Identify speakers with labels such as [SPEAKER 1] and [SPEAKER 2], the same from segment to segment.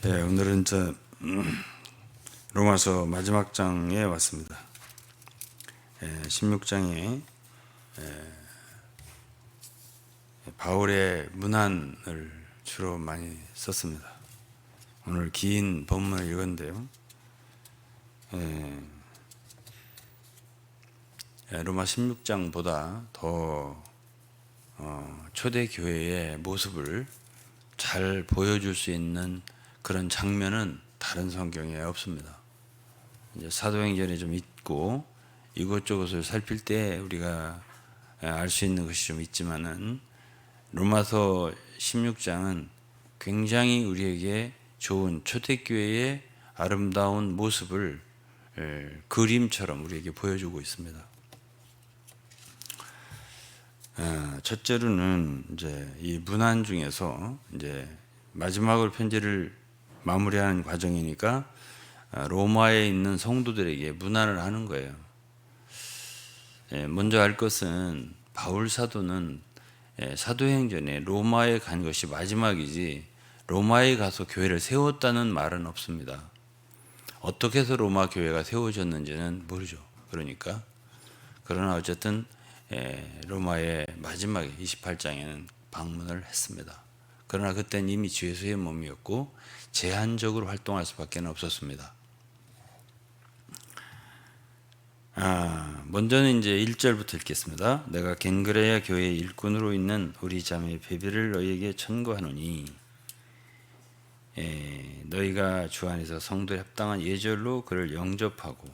[SPEAKER 1] 오늘은 로마서 마지막 장에 왔습니다. 16장에 바울의 문안을 주로 많이 썼습니다. 오늘 긴 본문을 읽었는데요. 로마 16장보다 더 초대교회의 모습을 잘 보여줄 수 있는 그런 장면은 다른 성경에 없습니다. 이제 사도행전에 좀 있고 이것저것을 살필 때 우리가 알 수 있는 것이 좀 있지만은 로마서 16장은 굉장히 우리에게 좋은 초대교회의 아름다운 모습을 그림처럼 우리에게 보여주고 있습니다. 첫째로는 이제 이 문안 중에서 이제 마지막으로 편지를 마무리하는 과정이니까 로마에 있는 성도들에게 문안을 하는 거예요. 먼저 알 것은 바울 사도는 사도행전에 로마에 간 것이 마지막이지 로마에 가서 교회를 세웠다는 말은 없습니다. 어떻게 해서 로마 교회가 세워졌는지는 모르죠. 그러나 어쨌든 로마의 마지막에 28장에는 방문을 했습니다. 그러나 그때는 이미 주 예수의 몸이었고 제한적으로 활동할 수밖에 없었습니다. 먼저는 이제 1절부터 읽겠습니다. 내가 겐그레아 교회의 일꾼으로 있는 우리 자매 베베를 너희에게 천거하노니 너희가 주 안에서 성도에 합당한 예절로 그를 영접하고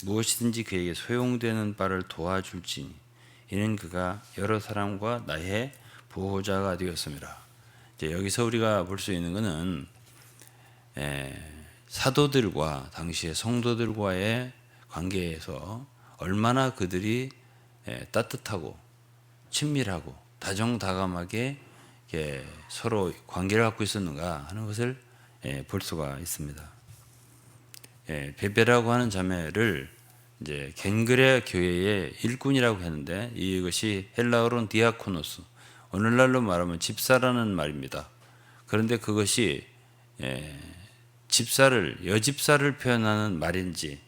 [SPEAKER 1] 무엇이든지 그에게 소용되는 바를 도와줄지니 이는 그가 여러 사람과 나의 보호자가 되었습니다. 이제 여기서 우리가 볼 수 있는 것은 사도들과 당시의 성도들과의 관계에서 얼마나 그들이 따뜻하고 친밀하고 다정다감하게 서로 관계를 갖고 있었는가 하는 것을 볼 수가 있습니다. 베베라고 하는 자매를 이제 겐그레아 교회의 일꾼이라고 했는데 이것이 헬라어로는 디아코노스, 오늘날로 말하면 집사라는 말입니다. 그런데 그것이 여집사를 표현하는 말인지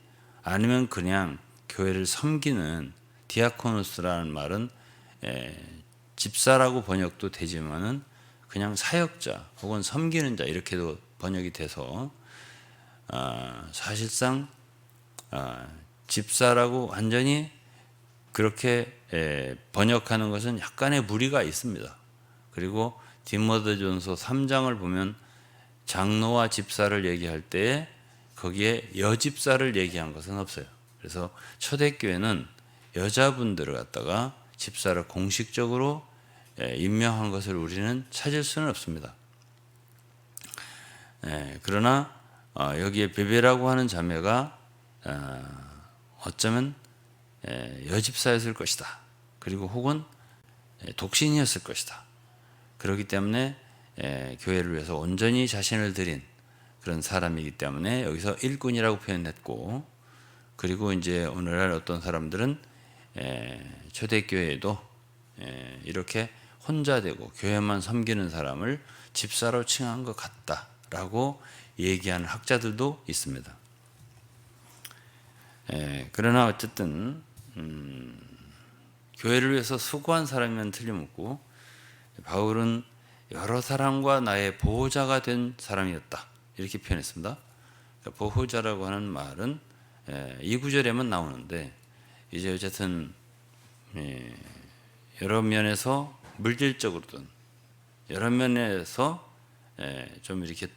[SPEAKER 1] 아니면 그냥 교회를 섬기는 디아코노스라는 말은 집사라고 번역도 되지만은 그냥 사역자 혹은 섬기는 자 이렇게도 번역이 돼서 사실상 집사라고 완전히 그렇게 번역하는 것은 약간의 무리가 있습니다. 그리고 디모데전서 3장을 보면 장로와 집사를 얘기할 때 거기에 여집사를 얘기한 것은 없어요. 그래서 초대교회는 여자분들을 갖다가 집사를 공식적으로 임명한 것을 우리는 찾을 수는 없습니다. 그러나 여기에 베베라고 하는 자매가 어쩌면 여집사였을 것이다. 그리고 혹은 독신이었을 것이다. 그렇기 때문에 교회를 위해서 온전히 자신을 드린 그런 사람이기 때문에 여기서 일꾼이라고 표현했고, 그리고 이제 오늘날 어떤 사람들은 초대교회에도 이렇게 혼자 되고 교회만 섬기는 사람을 집사로 칭한 것 같다라고 얘기하는 학자들도 있습니다. 그러나 어쨌든 교회를 위해서 수고한 사람이면 틀림없고 바울은 여러 사람과 나의 보호자가 된 사람이었다 이렇게 표현했습니다. 그러니까 보호자라고 하는 말은 이 구절에만 나오는데 이제 어쨌든 여러 면에서 물질적으로든 여러 면에서 좀 이렇게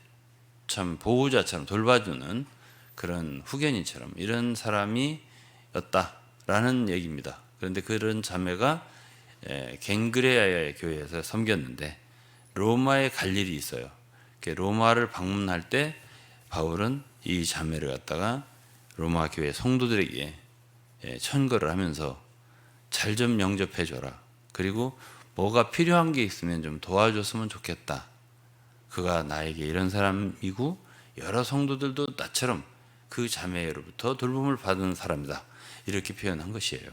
[SPEAKER 1] 참 보호자처럼 돌봐주는 그런 후견인처럼 이런 사람이었다라는 얘기입니다. 그런데 그런 자매가 겐그레아의 교회에서 섬겼는데 로마에 갈 일이 있어요. 로마를 방문할 때 바울은 이 자매를 갖다가 로마 교회 성도들에게 천거를 하면서 잘 좀 영접해 줘라. 그리고 뭐가 필요한 게 있으면 좀 도와줬으면 좋겠다. 그가 나에게 이런 사람이고 여러 성도들도 나처럼 그 자매로부터 돌봄을 받은 사람이다. 이렇게 표현한 것이에요.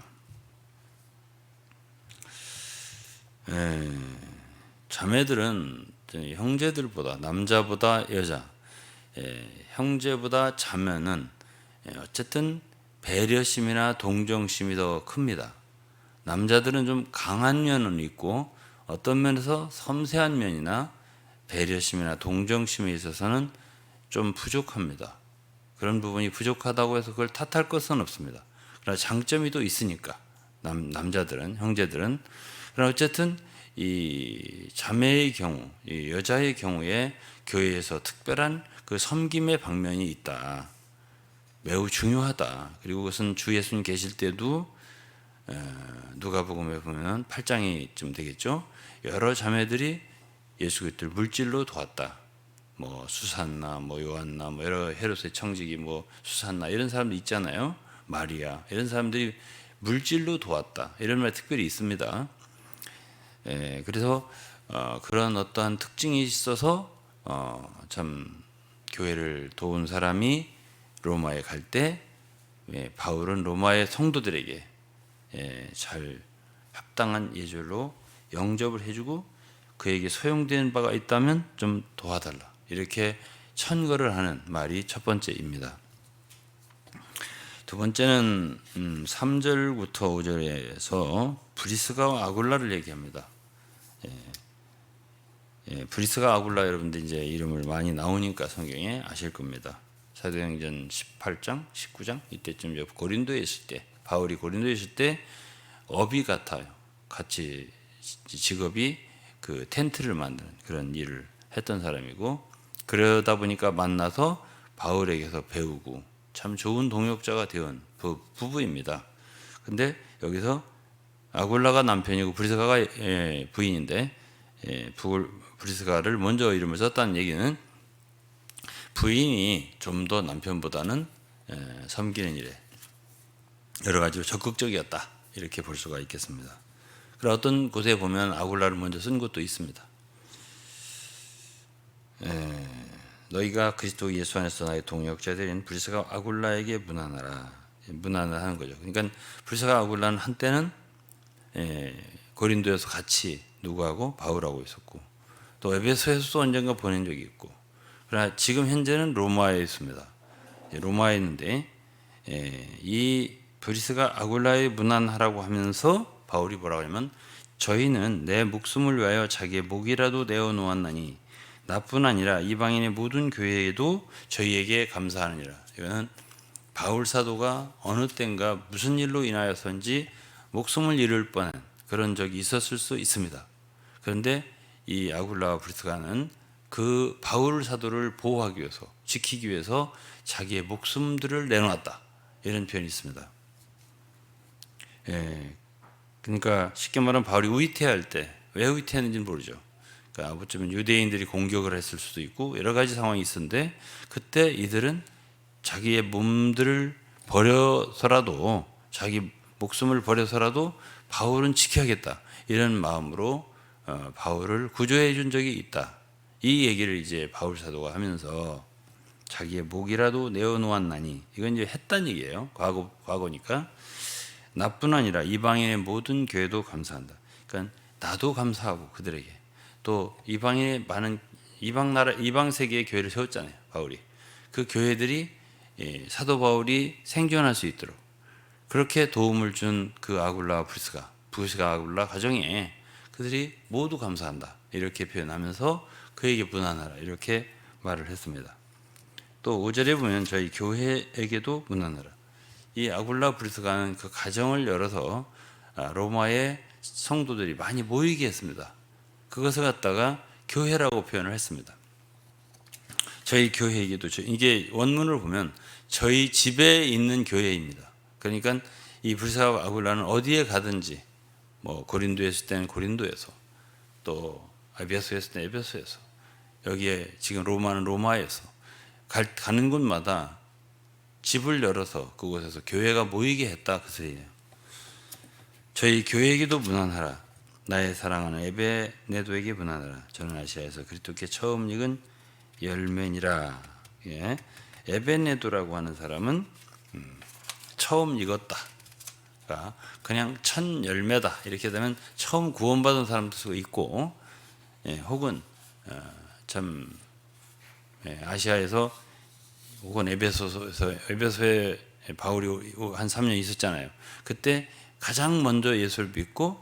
[SPEAKER 1] 자매들은 형제들보다 남자보다 여자 형제보다 자매는 어쨌든 배려심이나 동정심이 더 큽니다. 남자들은 좀 강한 면은 있고 어떤 면에서 섬세한 면이나 배려심이나 동정심에 있어서는 좀 부족합니다. 그런 부분이 부족하다고 해서 그걸 탓할 것은 없습니다. 그러나 장점이 또 있으니까 남자들은, 형제들은. 그러나 어쨌든 이 자매의 경우, 이 여자의 경우에 교회에서 특별한 그 섬김의 방면이 있다. 매우 중요하다. 그리고 그것은 주 예수님 계실 때도 누가복음에 보면 8장이쯤 되겠죠. 여러 자매들이 예수 그리스도를 물질로 도왔다. 뭐 수산나, 뭐 요한나, 뭐 여러 헤롯의 청지기, 뭐 수산나 이런 사람들 있잖아요. 마리아 이런 사람들이 물질로 도왔다. 이런 말 특별히 있습니다. 그래서 그런 어떠한 특징이 있어서 참 교회를 도운 사람이 로마에 갈 때 바울은 로마의 성도들에게 잘 합당한 예절로 영접을 해주고 그에게 소용되는 바가 있다면 좀 도와달라 이렇게 천거를 하는 말이 첫 번째입니다. 두 번째는 3절부터 5절에서 브리스가와 아굴라를 얘기합니다. 브리스가 아굴라 여러분들 이제 이름을 많이 나오니까 성경에 아실 겁니다. 사도행전 18장, 19장 이때쯤 고린도에 있을 때 바울이 고린도에 있을 때 업이 같아요. 같이 직업이 그 텐트를 만드는 그런 일을 했던 사람이고 그러다 보니까 만나서 바울에게서 배우고 참 좋은 동역자가 되온 부부입니다. 근데 여기서 아굴라가 남편이고 브리스가가 부인인데 브리스가를 먼저 이름을 썼다는 얘기는 부인이 좀 더 남편보다는 섬기는 일에 여러 가지로 적극적이었다 이렇게 볼 수가 있겠습니다. 그리고 어떤 곳에 보면 아굴라를 먼저 쓴 곳도 있습니다. 너희가 그리스도 예수 안에서 나의 동역자들인 브리스가 아굴라에게 문안하라. 문안을 하는 거죠. 그러니까 브리스가 아굴라는 한때는 고린도에서 같이 누구하고 바울하고 있었고 또 에베소에서도 언젠가 보낸 적이 있고 그러나 지금 현재는 로마에 있습니다. 로마에 있는데 이 브리스가 아굴라에 문안하라고 하면서 바울이 뭐라고 하냐면 저희는 내 목숨을 위하여 자기의 목이라도 내어놓았나니 나뿐 아니라 이방인의 모든 교회에도 저희에게 감사하느니라. 이거는 바울 사도가 어느 때인가 무슨 일로 인하여서인지 목숨을 잃을 뻔한 그런 적이 있었을 수 있습니다. 그런데 이 아굴라와 브리스가는 그 바울 사도를 보호하기 위해서 지키기 위해서 자기의 목숨들을 내놓았다 이런 표현이 있습니다. 그러니까 쉽게 말하면 바울이 위태할 때 왜 위태했는지는 모르죠. 그러니까 아버지는 유대인들이 공격을 했을 수도 있고 여러 가지 상황이 있었는데 그때 이들은 자기의 몸들을 버려서라도 자기 목숨을 버려서라도 바울은 지켜야겠다 이런 마음으로 바울을 구조해 준 적이 있다. 이 얘기를 이제 바울 사도가 하면서 자기의 목이라도 내어놓았나니 이건 이제 했단 얘기예요. 과거니까 나뿐 아니라 이방인의 모든 교회도 감사한다. 그러니까 나도 감사하고 그들에게 또 이방인의 많은 이방 세계의 교회를 세웠잖아요. 바울이 그 교회들이 사도 바울이 생존할 수 있도록 그렇게 도움을 준 그 아굴라 브리스가 아굴라 가정에 그들이 모두 감사한다 이렇게 표현하면서 그에게 문안하라 이렇게 말을 했습니다. 또 5절에 보면 저희 교회에게도 문안하라. 이 아굴라 브리스가는 그 가정을 열어서 로마의 성도들이 많이 모이게 했습니다. 그것을 갖다가 교회라고 표현을 했습니다. 저희 교회에게도 이게 원문을 보면 저희 집에 있는 교회입니다. 그러니까 이 브리스가와 아굴라는 어디에 가든지 뭐 고린도에 있을 때는 고린도에서 또 에베소에 있을 때는 에베소에서 여기에 지금 로마는 로마에서 가는 곳마다 집을 열어서 그곳에서 교회가 모이게 했다 그 소리예요. 저희 교회에게도 문안하라. 나의 사랑하는 에베네도에게 문안하라. 저는 아시아에서 그리스도께 처음 익은 열매니라. 에베네도라고 하는 사람은 처음 익었다. 그냥 첫 열매다. 이렇게 되면 처음 구원받은 사람도 수가 있고, 혹은 참 아시아에서 혹은 에베소에 바울이 한 3년 있었잖아요. 그때 가장 먼저 예수를 믿고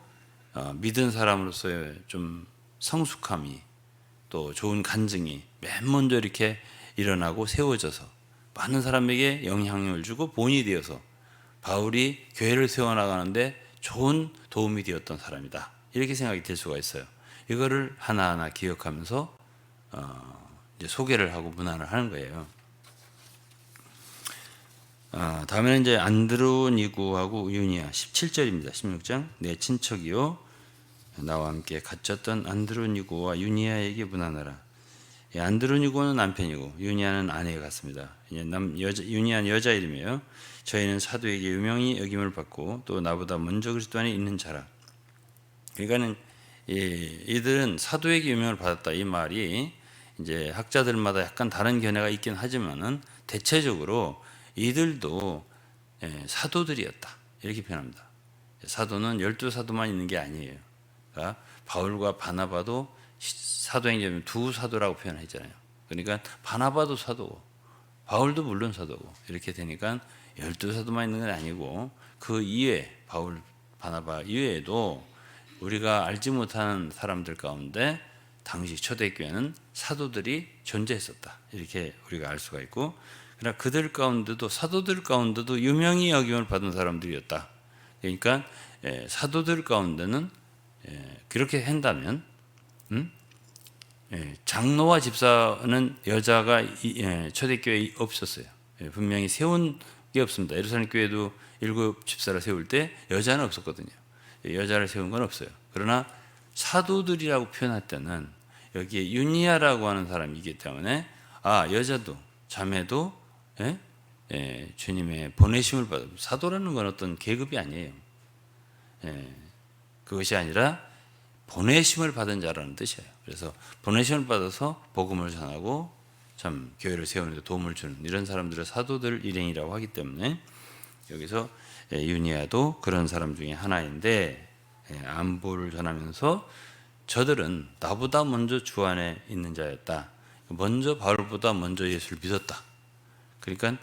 [SPEAKER 1] 믿은 사람으로서의 좀 성숙함이 또 좋은 간증이 맨 먼저 이렇게 일어나고 세워져서 많은 사람에게 영향을 주고 본이 되어서 바울이 교회를 세워나가는데 좋은 도움이 되었던 사람이다. 이렇게 생각이 될 수가 있어요. 이거를 하나하나 기억하면서 이제 소개를 하고 문안을 하는 거예요. 다음에는 이제 안드로니고하고 유니아 17절입니다. 16장 내 친척이요 나와 함께 갇혔던 안드로니고와 유니아에게 문안하라. 안드로니고는 남편이고 유니아는 아내 같습니다. 유니아는 여자 이름이에요. 저희는 사도에게 유명히 여김을 받고 또 나보다 먼저 그리스도 안에 있는 자라. 그러니까는 이들은 사도에게 유명을 받았다 이 말이 이제 학자들마다 약간 다른 견해가 있긴 하지만은 대체적으로 이들도 사도들이었다 이렇게 표현합니다. 사도는 12사도만 있는 게 아니에요. 그러니까 바울과 바나바도 사도행전 두 사도라고 표현했잖아요. 그러니까 바나바도 사도고 바울도 물론 사도고 이렇게 되니까 12사도만 있는 건 아니고 그 이외에 바울, 바나바 이외에도 우리가 알지 못하는 사람들 가운데 당시 초대교회는 사도들이 존재했었다. 이렇게 우리가 알 수가 있고 그러나 그들 가운데도 사도들 가운데도 유명히 여김을 받은 사람들이었다. 그러니까 사도들 가운데는 그렇게 한다면 장로와 집사는 여자가 초대교회에 없었어요. 분명히 세운 게 없습니다. 예루살렘 교회도 7 집사를 세울 때 여자는 없었거든요. 여자를 세운 건 없어요. 그러나 사도들이라고 표현할 때는 여기에 유니아라고 하는 사람이기 때문에 여자도 자매도 주님의 보내심을 받아. 사도라는 건 어떤 계급이 아니에요. 그것이 아니라 보내심을 받은 자라는 뜻이에요. 그래서 보내심을 받아서 복음을 전하고 참 교회를 세우는 데 도움을 주는 이런 사람들을 사도들 일행이라고 하기 때문에 여기서 유니아도 그런 사람 중에 하나인데 안부를 전하면서 저들은 나보다 먼저 주 안에 있는 자였다. 먼저 바울보다 먼저 예수를 믿었다. 그러니까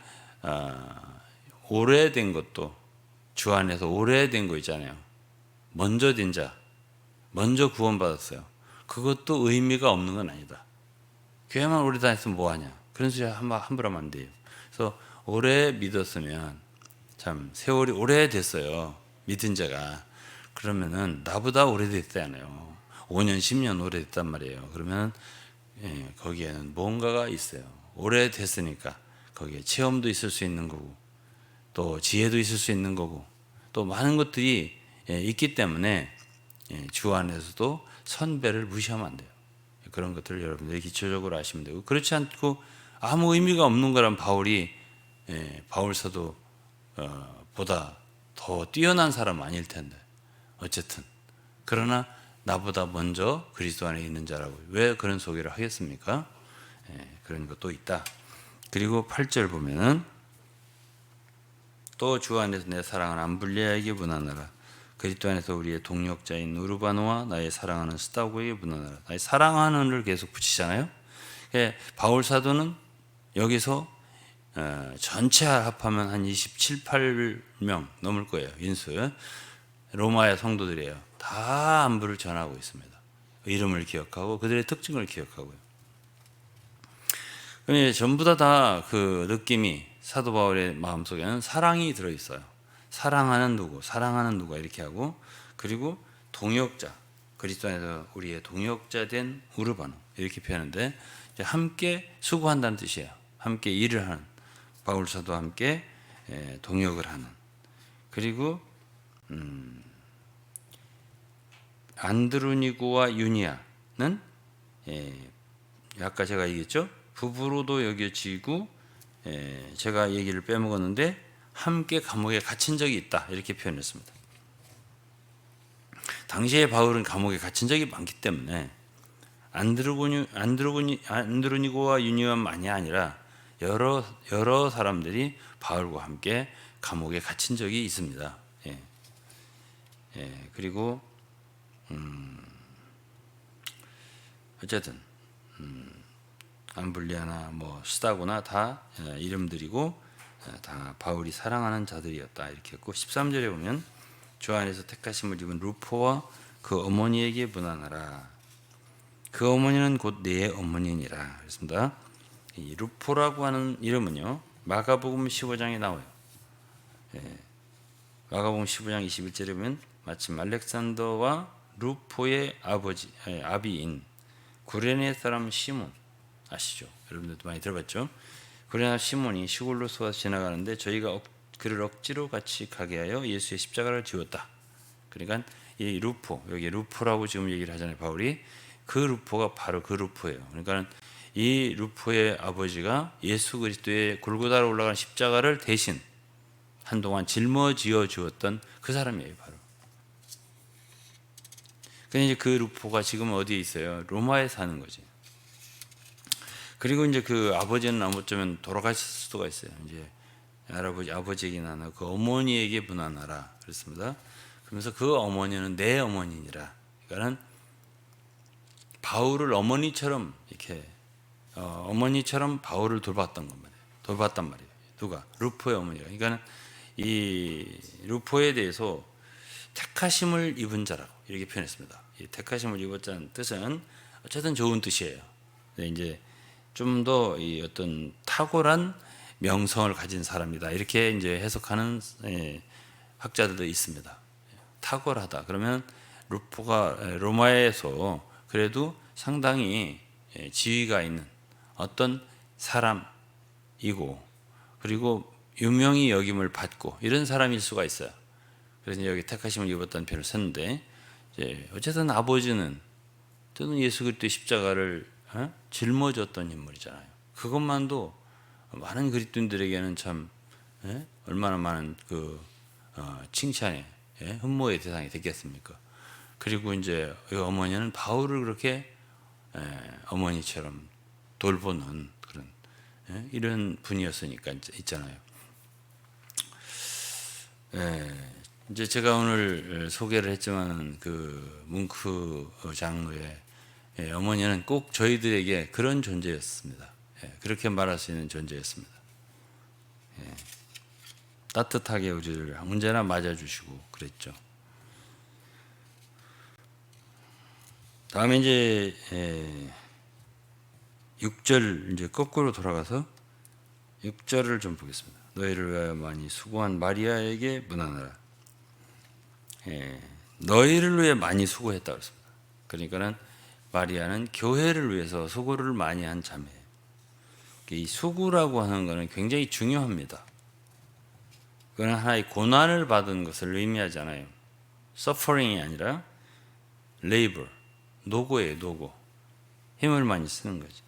[SPEAKER 1] 오래된 것도 주 안에서 오래된 거 있잖아요. 먼저 된 자, 먼저 구원받았어요. 그것도 의미가 없는 건 아니다. 교회만 오래 다녔으면 뭐하냐. 그런 소리 함부로 하면 안 돼요. 그래서 오래 믿었으면 참 세월이 오래됐어요. 믿은 자가. 그러면은 나보다 오래됐다잖아요. 5년, 10년 오래됐단 말이에요. 그러면 거기에는 뭔가가 있어요. 오래됐으니까 거기에 체험도 있을 수 있는 거고 또 지혜도 있을 수 있는 거고 또 많은 것들이 있기 때문에 주 안에서도 선배를 무시하면 안 돼요. 그런 것들을 여러분들이 기초적으로 아시면 되고 그렇지 않고 아무 의미가 없는 거란 바울이 바울 사도 보다 더 뛰어난 사람 아닐 텐데 어쨌든 그러나 나보다 먼저 그리스도 안에 있는 자라고 왜 그런 소개를 하겠습니까? 그런 것도 있다. 그리고 8절 보면은 또 주 안에서 내 사랑하는 암블리아에게 문안하라. 그리스도 안에서 우리의 동력자인 우르바노와 나의 사랑하는 스타고에게 문안하라. 나의 사랑하는을 계속 붙이잖아요. 바울 사도는 여기서 전체 합하면 한 27, 8명 넘을 거예요. 인수. 로마의 성도들이에요. 다 안부를 전하고 있습니다. 이름을 기억하고 그들의 특징을 기억하고요. 전부 다 그 느낌이 사도 바울의 마음속에는 사랑이 들어있어요. 사랑하는 누구, 사랑하는 누가 이렇게 하고 그리고 동역자, 그리스도 안에서 우리의 동역자 된 우르바노 이렇게 표현하는데 함께 수고한다는 뜻이에요. 함께 일을 하는 바울 사도와 함께 동역을 하는 그리고 안드로니고와 유니아는 아까 제가 얘기했죠. 부부로도 여겨지고 제가 얘기를 빼먹었는데 함께 감옥에 갇힌 적이 있다 이렇게 표현했습니다. 당시에 바울은 감옥에 갇힌 적이 많기 때문에 안드로니고와 유니아만이 아니라 여러 사람들이 바울과 함께 감옥에 갇힌 적이 있습니다. 그리고 어쨌든 암블리아나 뭐 스다고나 다 이름들이고 다 바울이 사랑하는 자들이었다 이렇게 했고 13절에 보면 주 안에서 택하심을 입은 루포와 그 어머니에게 문안하라. 그 어머니는 곧 내 어머니니라 그랬습니다. 이 루포라고 하는 이름은요 마가복음 15장에 나와요. 마가복음 15장 21절에 보면 마침 알렉산더와 루포의 아비인 구레네 사람 시몬 아시죠? 여러분들도 많이 들어봤죠? 구레네 시몬이 시골로 쏘아 지나가는데 저희가 그를 억지로 같이 가게 하여 예수의 십자가를 지웠다. 그러니까 이 루포, 여기 루포라고 지금 얘기를 하잖아요. 바울이 그 루포가 바로 그 루포예요. 그러니까 이 루포의 아버지가 예수 그리스도의 골고다로 올라간 십자가를 대신 한동안 짊어지어 주었던 그 사람이에요, 바로. 근데 이제 그 루포가 지금 어디에 있어요? 로마에 사는 거지. 그리고 이제 그 아버지는 어쩌면 돌아가실 수도 있어요. 이제 아버지에게 나나 그 어머니에게 문안하라 그랬습니다. 그러면서 그 어머니는 내 어머니니라. 그러니까는 바울을 어머니처럼 이렇게 어머니처럼 바울을 돌봤단 말이에요. 누가? 루포의 어머니가. 그러니까는 이 루포에 대해서 택하심을 입은 자라고 이렇게 표현했습니다. 이 택하심을 입었다는 뜻은 어쨌든 좋은 뜻이에요. 근데 이제 좀 더 이 어떤 탁월한 명성을 가진 사람이다 이렇게 이제 해석하는 학자들도 있습니다. 탁월하다 그러면 루포가 로마에서 그래도 상당히 지위가 있는 어떤 사람이고 그리고 유명히 여김을 받고 이런 사람일 수가 있어요. 그래서 여기 택하심을 입었다는 표현을 썼는데 어쨌든 아버지는 저는 예수 그리스도의 십자가를 짊어졌던 인물이잖아요. 그것만도 많은 그리스도인들에게는 참 얼마나 많은 그 칭찬의 흠모의 대상이 됐겠습니까? 그리고 이제 어머니는 바울을 그렇게 어머니처럼 돌보는 그런 이런 분이었으니까 있잖아요. 이제 제가 오늘 소개를 했지만 그 뭉크 장로의 어머니는 꼭 저희들에게 그런 존재였습니다. 그렇게 말할 수 있는 존재였습니다. 따뜻하게 우리를 언제나 맞아주시고 그랬죠. 다음에 이제 6절 이제 거꾸로 돌아가서 6절을 좀 보겠습니다. 너희를 위하여 많이 수고한 마리아에게 문안하라. 너희를 위해 많이 수고했다 그랬습니다. 그러니까는 마리아는 교회를 위해서 수고를 많이 한 자매예요. 이 수고라고 하는 것은 굉장히 중요합니다. 그건 하나의 고난을 받은 것을 의미하잖아요. suffering이 아니라 labor, 노고예요, 노고. 힘을 많이 쓰는 거지.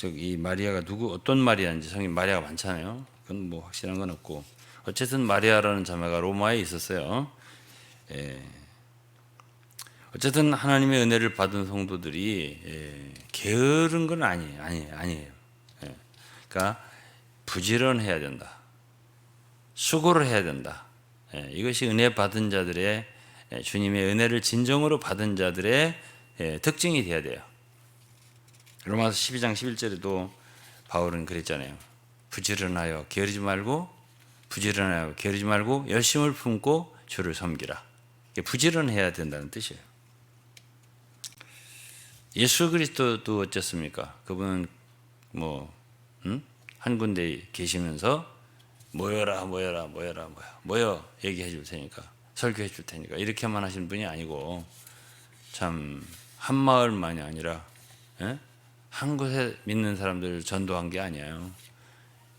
[SPEAKER 1] 이 마리아가 어떤 마리아인지 성인 마리아가 많잖아요. 그건 뭐 확실한 건 없고 어쨌든 마리아라는 자매가 로마에 있었어요. 어쨌든 하나님의 은혜를 받은 성도들이 게으른 건 아니에요. 그러니까 부지런해야 된다. 수고를 해야 된다. 이것이 은혜 받은 자들의 주님의 은혜를 진정으로 받은 자들의 특징이 되어야 돼요. 로마서 12장 11절에도 바울은 그랬잖아요. 부지런하여 게으르지 말고 열심을 품고 주를 섬기라. 부지런해야 된다는 뜻이에요. 예수 그리스도도 어쨌습니까? 그분은 한 군데 계시면서 모여 얘기해 줄 테니까 설교해 줄 테니까 이렇게만 하시는 분이 아니고 참 한 마을만이 아니라 한 곳에 믿는 사람들을 전도한 게 아니에요.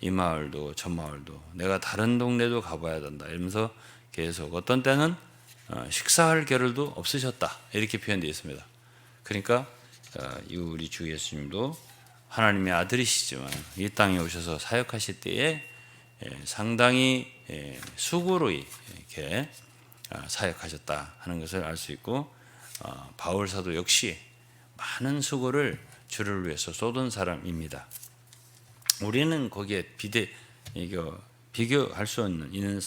[SPEAKER 1] 이 마을도 저 마을도 내가 다른 동네도 가봐야 된다 이러면서 계속 어떤 때는 식사할 겨를도 없으셨다 이렇게 표현되어 있습니다. 그러니까 우리 주 예수님도 하나님의 아들이시지만 이 땅에 오셔서 사역하실 때에 상당히 수고로 이렇게 사역하셨다 하는 것을 알 수 있고 바울 사도 역시 많은 수고를 주를 위해서 쏟은 사람입니다. 우리는 거기에 비교할 수 있는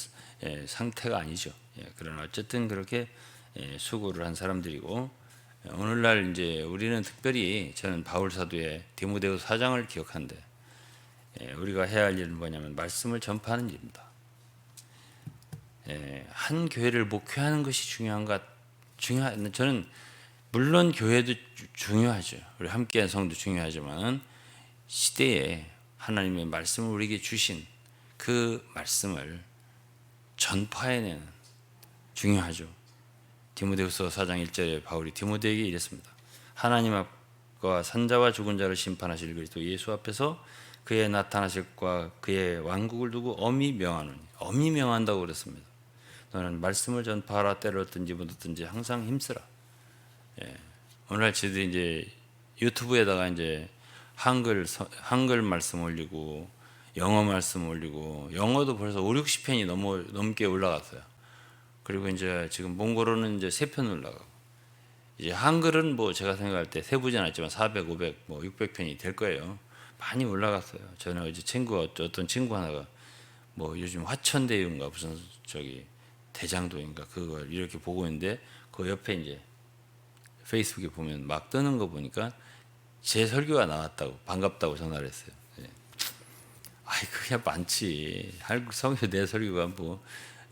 [SPEAKER 1] 상태가 아니죠. 그러나 어쨌든 그렇게 수고를 한 사람들이고 오늘날 이제 우리는 특별히 저는 바울 사도의 디모데후서 4장을 기억하는데 우리가 해야 할 일은 뭐냐면 말씀을 전파하는 일입니다. 한 교회를 목회하는 것이 저는 물론 교회도 중요하죠. 우리 함께한 성도 중요하지만 시대에 하나님의 말씀을 우리에게 주신 그 말씀을 전파해내는 중요하죠. 디모데후서 4장 1절에 바울이 디모데에게 이랬습니다. 하나님 앞과 산자와 죽은 자를 심판하실 그리스도 예수 앞에서 그의 나타나실과 그의 왕국을 두고 엄히 명하노니, 엄히 명한다고 그랬습니다. 너는 말씀을 전파하라. 때를 얻든지 못 얻든지 항상 힘쓰라. 오늘날 저희들이 이제 유튜브에다가 이제 한글 말씀 올리고 영어 말씀 올리고, 영어도 벌써 5, 60편이 넘게 올라갔어요. 그리고 이제 지금 몽골어는 이제 3편 올라가고, 이제 한글은 뭐 제가 생각할 때 세부진 않지만 400, 500, 뭐 600편이 될 거예요. 많이 올라갔어요. 저는 어제 어떤 친구 하나가 뭐 요즘 화천대유인가 무슨 대장도인가 그걸 이렇게 보고 있는데, 그 옆에 이제 페이스북에 보면 막 뜨는 거 보니까 제 설교가 나왔다고 반갑다고 전화를 했어요. 아이 그게 많지. 내 설교가 뭐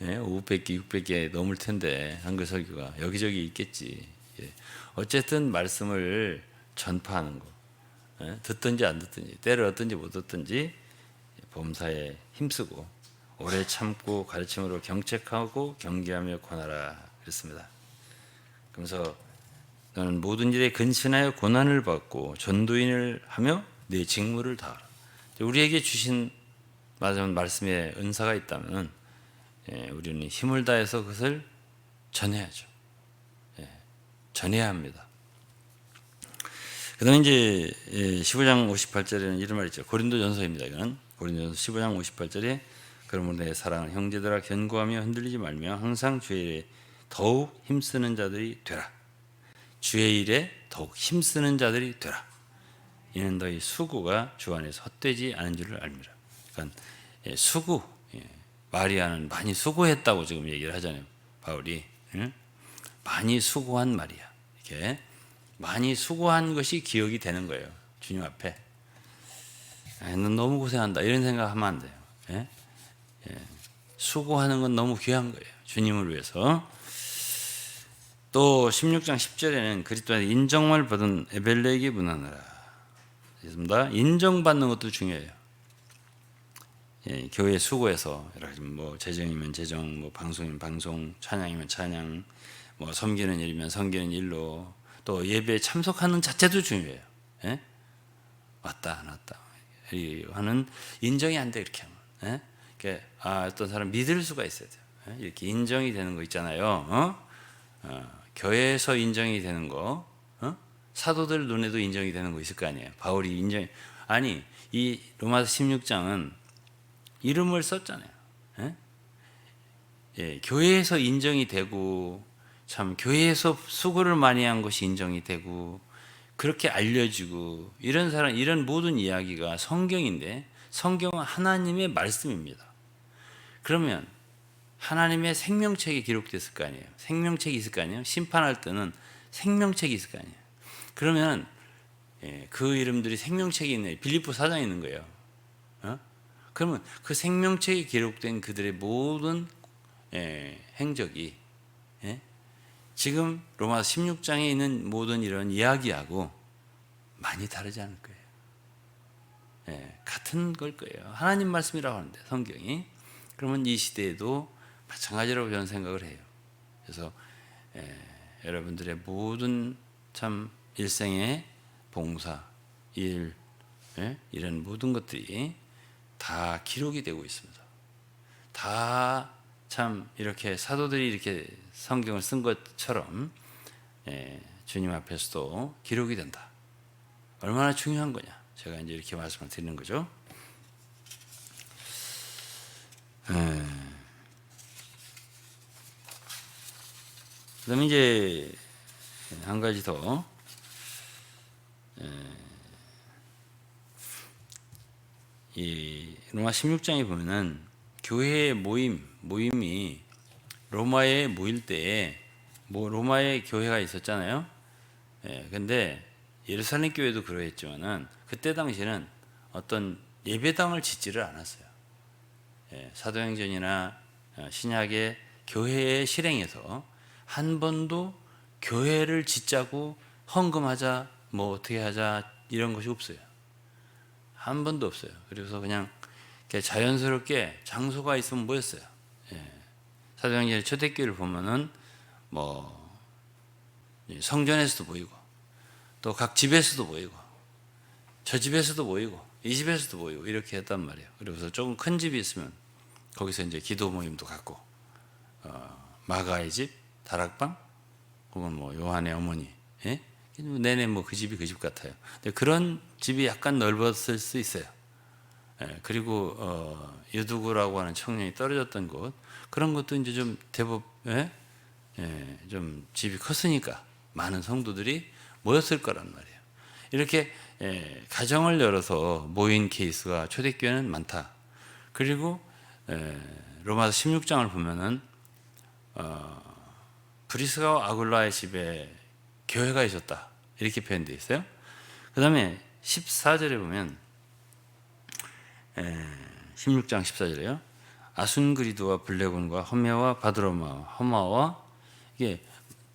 [SPEAKER 1] 500개, 600개 넘을 텐데 한글 설교가 여기저기 있겠지. 어쨌든 말씀을 전파하는 거, 듣든지 안 듣든지, 때를 얻든지 못 얻든지 범사에 힘쓰고 오래 참고 가르침으로 경책하고 경계하며 권하라 그랬습니다. 그러면서 너는 모든 일에 근신하여 고난을 받고 전도인을 하며 내 직무를 다하라. 우리에게 주신 말씀의 은사가 있다면 우리는 힘을 다해서 그것을 전해야죠. 전해야 합니다. 그 다음에 이제 15장 58절에는 이런 말이 있죠. 고린도전서입니다. 이건 고린도전서 15장 58절에 그러므로 내 사랑하는 형제들아 견고하며 흔들리지 말며 항상 주의 일에 더욱 힘쓰는 자들이 되라. 주의 일에 더욱 힘쓰는 자들이 되라. 이는 너희 수고가 주 안에서 헛되지 않은 줄을 알미라. 그러니까 수고, 마리아는 많이 수고했다고 지금 얘기를 하잖아요. 바울이 많이 수고한 마리아, 이렇게 많이 수고한 것이 기억이 되는 거예요. 주님 앞에. 넌 너무 고생한다 이런 생각하면 안 돼요. 수고하는 건 너무 귀한 거예요. 주님을 위해서. 또 16장 10절에는 그리스도 안에 인정을 받은 에벨레에게 문안하라. 그렇습니다. 인정받는 것도 중요해요. 교회 수고해서 뭐 재정이면 재정, 뭐 방송이면 방송, 찬양이면 찬양, 뭐 섬기는 일이면 섬기는 일로 또 예배에 참석하는 자체도 중요해요. 왔다 안 왔다 하는 인정이 안 돼 이렇게 하면. 어떤 사람 믿을 수가 있어야 돼요. 이렇게 인정이 되는 거 있잖아요. 교회에서 인정이 되는 거, 사도들 눈에도 인정이 되는 거 있을 거 아니에요. 바울이 이 로마서 16장은 이름을 썼잖아요. 교회에서 인정이 되고, 참 교회에서 수고를 많이 한 것이 인정이 되고, 그렇게 알려지고, 이런 모든 이야기가 성경인데, 성경은 하나님의 말씀입니다. 그러면 하나님의 생명책이 기록됐을 거 아니에요. 생명책이 있을 거 아니에요. 심판할 때는 생명책이 있을 거 아니에요. 그러면 그 이름들이 생명책에 있는, 빌립보 4장에 있는 거예요. 그러면 그 생명책에 기록된 그들의 모든 행적이 지금 로마서 16장에 있는 모든 이런 이야기하고 많이 다르지 않을 거예요. 같은 걸 거예요. 하나님 말씀이라고 하는데 성경이. 그러면 이 시대에도 마찬가지라고 저는 생각을 해요. 그래서 여러분들의 모든 참 일생의 봉사, 일, 이런 모든 것들이 다 기록이 되고 있습니다. 다 참 이렇게 사도들이 이렇게 성경을 쓴 것처럼 주님 앞에서도 기록이 된다. 얼마나 중요한 거냐. 제가 이제 이렇게 말씀을 드리는 거죠. 그다음에 이제 한 가지 더. 이 로마 16장에 보면은 교회의 모임이 로마에 모일 때에 로마에 교회가 있었잖아요. 근데 예루살렘 교회도 그러했지만은 그때 당시에는 어떤 예배당을 짓지를 않았어요. 사도행전이나 신약의 교회의 실행에서 한 번도 교회를 짓자고 헌금하자 뭐 어떻게 하자 이런 것이 없어요. 한 번도 없어요. 그래서 그냥 자연스럽게 장소가 있으면 모였어요. 사도행전의 초대교회를 보면은 뭐 성전에서도 모이고 또 각 집에서도 모이고 저 집에서도 모이고 이 집에서도 모이고 이렇게 했단 말이에요. 그래서 조금 큰 집이 있으면 거기서 이제 기도 모임도 갖고 마가의 집, 다락방, 혹은 뭐 요한의 어머니, 내내 뭐 그 집이 그 집 같아요. 근데 그런 집이 약간 넓었을 수 있어요. 그리고 유두구라고 하는 청년이 떨어졌던 곳 그런 것도 이제 좀 대법 좀 집이 컸으니까 많은 성도들이 모였을 거란 말이에요. 이렇게 가정을 열어서 모인 케이스가 초대교회는 많다. 그리고 로마서 16장을 보면은 브리스가와 아굴라의 집에 교회가 있었다 이렇게 표현되어 있어요. 그 다음에 14절에 보면 16장 14절에요. 아순그리드와 블레곤과 허메와 바드로마, 허마와 이게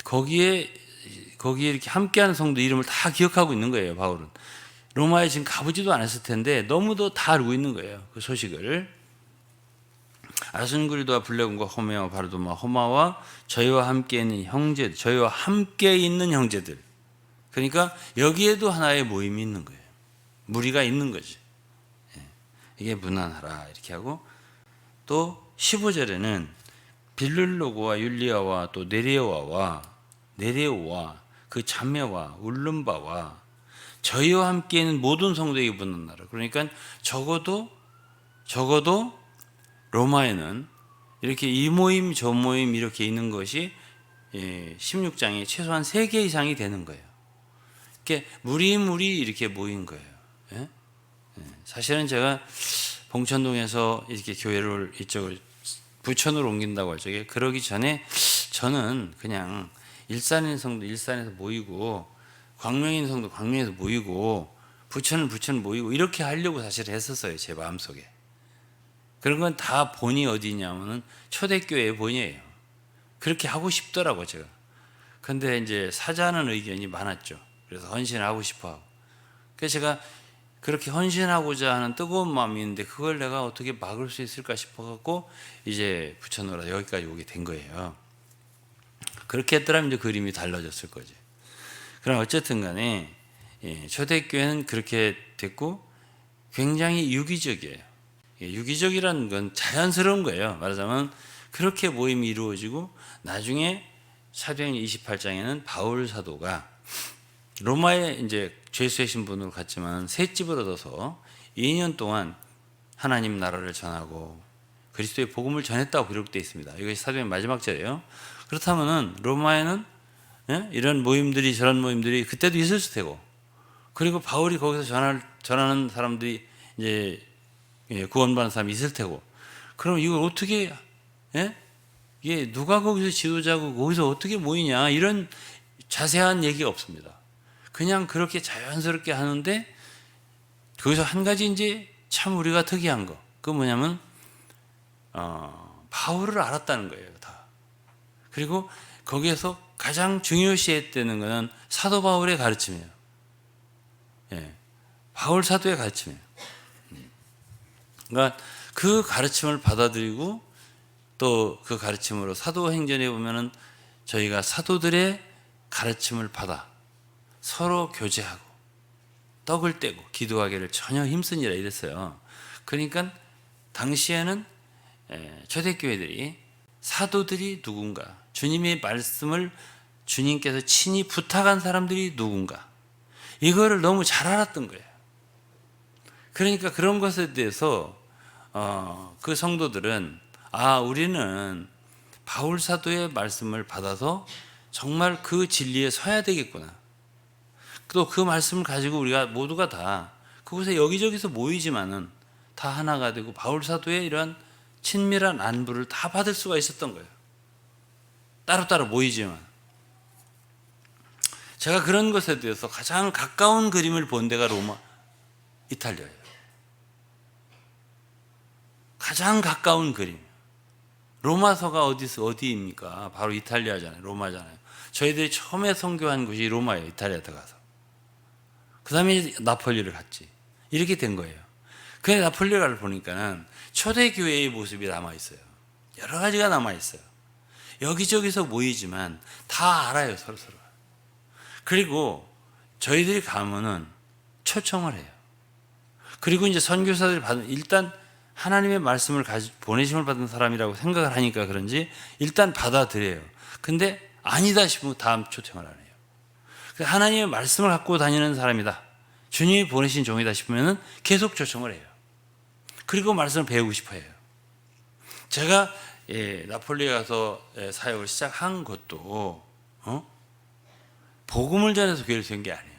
[SPEAKER 1] 거기에 이렇게 함께하는 성도 이름을 다 기억하고 있는 거예요. 바울은 로마에 지금 가보지도 않았을 텐데 너무도 다 알고 있는 거예요. 그 소식을. 아순그리드와 블레곤과 허메와 바르도마, 허마와 저희와 함께 있는 형제들, 저희와 함께 있는 형제들. 그러니까 여기에도 하나의 모임이 있는 거예요. 무리가 있는 거지. 이게 무난하라 이렇게 하고 또 15절에는 빌룰로고와 율리아와 또 네레오와 그 자매와 울름바와 저희와 함께 있는 모든 성도에게 무난하라. 그러니까 적어도 로마에는 이렇게 이 모임 저 모임 이렇게 있는 것이 16장에 최소한 3개 이상이 되는 거예요. 이렇게 무리 이렇게 모인 거예요. 사실은 제가 봉천동에서 이렇게 교회를 이쪽을 부천으로 옮긴다고 할 적에 그러기 전에 저는 그냥 일산인 성도 일산에서 모이고 광명인 성도 광명에서 모이고 부천은 모이고 이렇게 하려고 사실 했었어요. 제 마음속에. 그런 건 다 본이 어디냐면은 초대교회의 본이에요. 그렇게 하고 싶더라고 제가. 근데 이제 사자는 의견이 많았죠. 그래서 헌신하고 싶어 하고. 그래서 제가 그렇게 헌신하고자 하는 뜨거운 마음이 있는데 그걸 내가 어떻게 막을 수 있을까 싶어갖고 이제 부천으로 여기까지 오게 된 거예요. 그렇게 했더라면 이제 그림이 달라졌을 거지. 그럼 어쨌든 간에 초대교회는 그렇게 됐고 굉장히 유기적이에요. 유기적이라는 건 자연스러운 거예요. 말하자면 그렇게 모임이 이루어지고 나중에 사도행전 28장에는 바울 사도가 로마에 이제 죄수의 신분으로 갔지만 새 집을 얻어서 2년 동안 하나님 나라를 전하고 그리스도의 복음을 전했다고 기록되어 있습니다. 이것이 사도행전 마지막 절이에요. 그렇다면은 로마에는 이런 모임들이 저런 모임들이 그때도 있었을 테고 그리고 바울이 거기서 전하는 사람들이 이제 구원받는 사람이 있을 테고 그럼 이걸 어떻게 이게 누가 거기서 지도자고 거기서 어떻게 모이냐 이런 자세한 얘기가 없습니다. 그냥 그렇게 자연스럽게 하는데 거기서 한 가지 이제 참 우리가 특이한 거 그 뭐냐면 바울을 알았다는 거예요. 다. 그리고 거기에서 가장 중요시했다는 것은 사도 바울의 가르침이에요. 바울 사도의 가르침이에요. 그러니까 그 가르침을 받아들이고 또 그 가르침으로 사도행전에 보면은 저희가 사도들의 가르침을 받아 서로 교제하고 떡을 떼고 기도하기를 전혀 힘쓰니라 이랬어요. 그러니까 당시에는 초대교회들이 사도들이 누군가 주님의 말씀을 주님께서 친히 부탁한 사람들이 누군가 이거를 너무 잘 알았던 거예요. 그러니까 그런 것에 대해서 그 성도들은 우리는 바울 사도의 말씀을 받아서 정말 그 진리에 서야 되겠구나. 또 그 말씀을 가지고 우리가 모두가 다 그곳에 여기저기서 모이지만은 다 하나가 되고 바울 사도의 이러한 친밀한 안부를 다 받을 수가 있었던 거예요. 따로따로 모이지만. 제가 그런 것에 대해서 가장 가까운 그림을 본 데가 이탈리아예요. 가장 가까운 그림. 로마서가 어디입니까? 바로 이탈리아잖아요. 로마잖아요. 저희들이 처음에 선교한 곳이 로마예요. 이탈리아 들어가서. 그 다음에 나폴리를 갔지. 이렇게 된 거예요. 그래서 나폴리를 보니까는 초대교회의 모습이 남아있어요. 여러 가지가 남아있어요. 여기저기서 모이지만 다 알아요. 서로서로. 그리고 저희들이 가면은 초청을 해요. 그리고 이제 선교사들이 일단 하나님의 말씀을 보내심을 받은 사람이라고 생각을 하니까 그런지 일단 받아들여요. 근데 아니다 싶으면 다음 초청을 안 해요. 하나님의 말씀을 갖고 다니는 사람이다. 주님이 보내신 종이다 싶으면 계속 초청을 해요. 그리고 말씀을 배우고 싶어 해요. 제가 나폴리에 가서 사역을 시작한 것도 복음을 전해서 교회를 세운 게 아니에요.